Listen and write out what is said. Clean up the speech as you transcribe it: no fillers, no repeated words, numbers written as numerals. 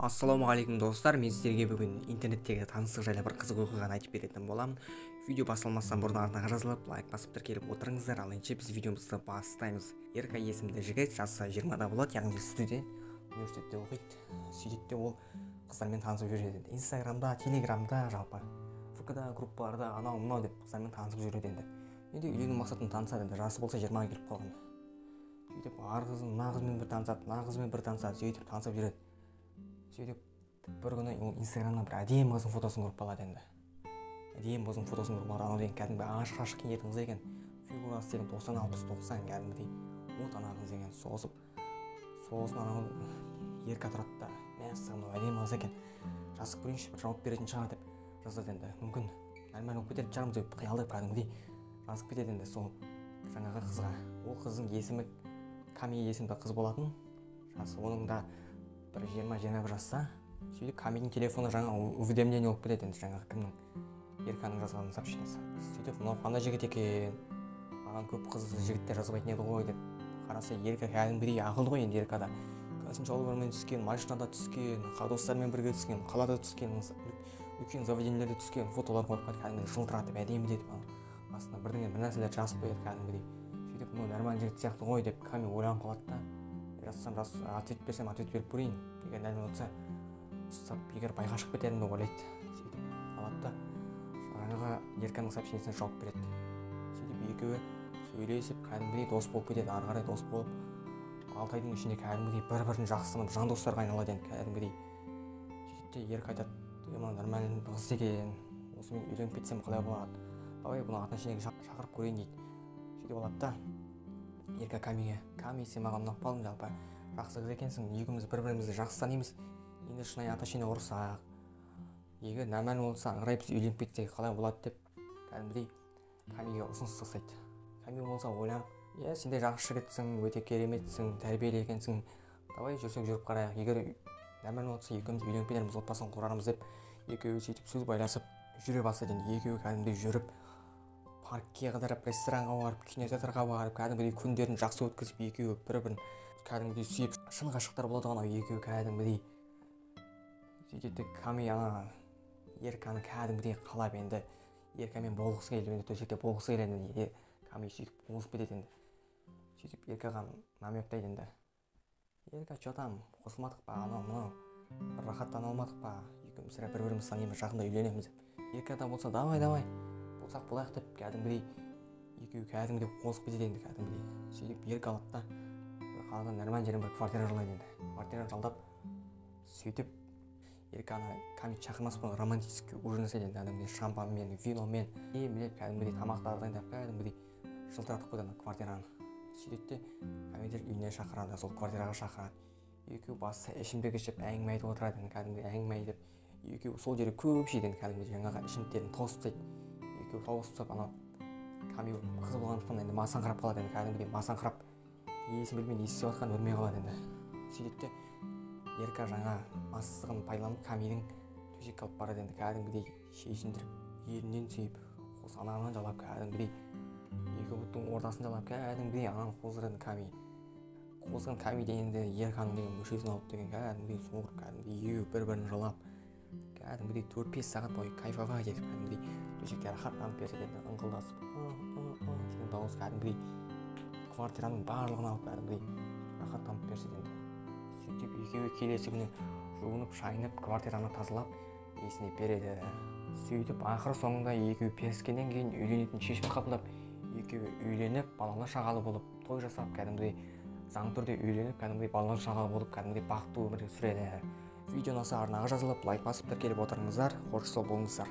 Ассалаумағалейкум достар, мен сіздерге бүгін интернеттегі таныстық жайлы бір қызық оқиғаны айтып беретін боламын. Видео басылмастан бұрын артына жазылып, лайк басып тіркеліп отырыңыздар. Ал енді біз видеомызды бастаймыз. Ерка есімді жігіт, жасы 20-да болады, яғни студент, университетте оқиды. Сөйтеді ол қыздармен танысып жүреді. Инстаграмда, телеграмда, жалпы ФК-да, группаларда анау-мынау деп қыздармен танысып жүреді енді. Енді үйлену мақсатында танысады, енді жасы болса 20-ға келіп қалған. Сөйтіп ар қызын мына қызбен бір танысады, мына қызбен бір танысады, сөйтіп танысып жүреді. Сөйтіп бір күні ол инстаграмнан бір әдемі қыздың фотосын көріп қалады енді. Әдемі қыздың фотосын көріп қалады, анау деген кәдімгі ашық келетін қыз екен. Фигурасы деген 90-60-90 кәдімгідей. Вот ана қыз деген сосын анау ерке тұрады да, мәссаған мынау әдемі қыз екен. Жазып көрейінші, бір жауап беретін шығар деп жазады енді. Мүмкін нормально болып кететін шығармыз деп қиялдап кәдімгідей жазып кетеді енді сол жаңағы қызға. Ол қыздың есімі Ками есімді қыз болатын. Жасы оның да бір 20-21 жаста. Сөйтіп Камидің телефоны жаңа уведомление болып кетеді енді, жаңағы кімнің, Ерканың жазған сообщениесі. Сөйтіп мынау қандай жігіт екен, маған көп қыз жігіттер жазбайтын еді ғой деп қараса, Ерка кәдімгідей ақылды ғой енді. Еркада косметологмен түскен, машинада түскен, достармен бірге түскен, қалада түскен, үлкен заведениелерде түскен фотолар қойып қойды, кәдімгідей жылтыратып әдемі деп астына бірдеңе бір нәрселер жазып қояды кәдімгідей. Сөйтіп мынау нормальный жігіт сияқты ғой деп Ками ойланып қалады да, жазсам ответ берсем ответ беріп көрейін, егер нәлім болса ұстап, егер байға шығып кетерін деп ойлайды. Сөйтіп алады да жаңағы Ерканың сообщениесіне жауап береді. Сөйтіп екеуі сөйлесіп кәдімгідей дос болып кетеді, ары қарай дос болып 6 айдың ішінде кәдімгідей бір-бірін жақсыланып жан достарға айналады енді кәдімгідей. Сөйтіп те Ерка айтады, мына нормальный қыз екен, осымен үйленіп кетсем қалай болады, давай бұны отношениеге шақырып көрейін дейді. Сөйтіп алады да Ерка Камиге, Ками, сен маған ұнап қалдың, жалпы жақсы қыз екенсің, екеуміз бір-бірімізді жақсы танимыз, енді шынайы отношение құрсақ, егер нормально болса ары қарай біз үйленіп кетсек қалай болады деп кәдімгідей Камиге ұсыныс тастайды. Ками болса ойланып, сен де жақсы жігітсің, өте кереметсің, тәрбиелі екенсің, давай жүрсек жүріп қарайық, егер нормально болса екеуміз үйленіп кетерміз, отбасын құрармыз деп екеуі сөйтіп сөз байласып жүре бастайды. Екеуі кәдімгідей жүріп паркке қыдырып, ресторанға барып, кинотеатрға барып, кәдімгідей күндерін жақсы өткізіп, екеуі бір-бірін кәдімгідей сүйіп, шын ғашықтар болады ғана екеуі кәдімгідей. Сөйтеді Ками ана Ерканы кәдімгідей қалап енді Еркамен болғысы келді, енді төсекте болғысы келеді. Ками сөйтіп қосылып кетеді енді. Сөйтіп Еркаға намектайды енді. Ерка, че там, қосылмадық па, анау-мынау, бір рахаттана алмадық па, екеуміз бір-біріміз танимыз, жақында үйленеміз деп. Еркада болса давай, болсақ болайық деп кәдімгідей екеуі кәдімгідей қосылып кетеді енді кәдімгідей. Сөйтіп Ерка алады да қаладан нормальный жерден бір квартира жалдайды енді. Квартира жалдап сөйтіп Ерканы Ками шақырмас бұрын романтический ужин жасайды енді, кәдімгідей шампанмен, виномен, емлеп кәдімгідей тамақтарды дайындап кәдімгідей жылтыратып қойды квартираны. Сөйтеді Камидер үйіне шақырады, сол квартираға шақырады. Екеуі басы ішімдік ішіп әңгіме айтып отырады енді, кәдімгідей әңгіме айтып, екеуі сол жерге көп ішеді енді, кәдімгідей жаңағы ішімдіктерін тауысып тастайды. Екеуі тауысып анау Ками қыз болғандықтан енді масаңқырап қалады енді, кәдімгідей масаңқырап есін білмей не істеп жатқанын білмей қалады енді. Сөйтеді Ерка жаңа мастығын пайдаланып Камидің төсекке алып барады енді, кәдімгідей шешіндіріп ерінен сүйіп, қос анағынан жалап кәдімгідей екі бұттың ортасын жалап кәдімгідей ананы қоздырады Ками. Қозған Ками дегенде Ерканың деген мүшесін алып деген кәдімгідей соғыр, кәдімгідей екеуі бір-бірін жалап кәдімгідей 4-5 сағат бойы кайфовать етіп кәдімгідей төсекте рахаттанып береді енді, ыңқылдасып деген дауыс кәдімгідей квартираның барлығын алып кәдімгідей рахаттанып береді енді. Сөйтіп екеуі келесі күні жуынып, шайынып, квартираны тазалап, есіне береді. Сөйтіп ақыры соңында екеуі періскеннен кейін үйленетін шешім қабылдап, екеуі үйленіп, балалы шағалы болып, той жасап, кәдімгідей заң түрде үйленіп, кәдімгідей балалы шағалы болып, кәдімгідей бақытты өмір сүреді. Видео ұнаса арнаға жазылып, лайк басып тіркеліп отырыңыздар. Қош сау болыңыздар.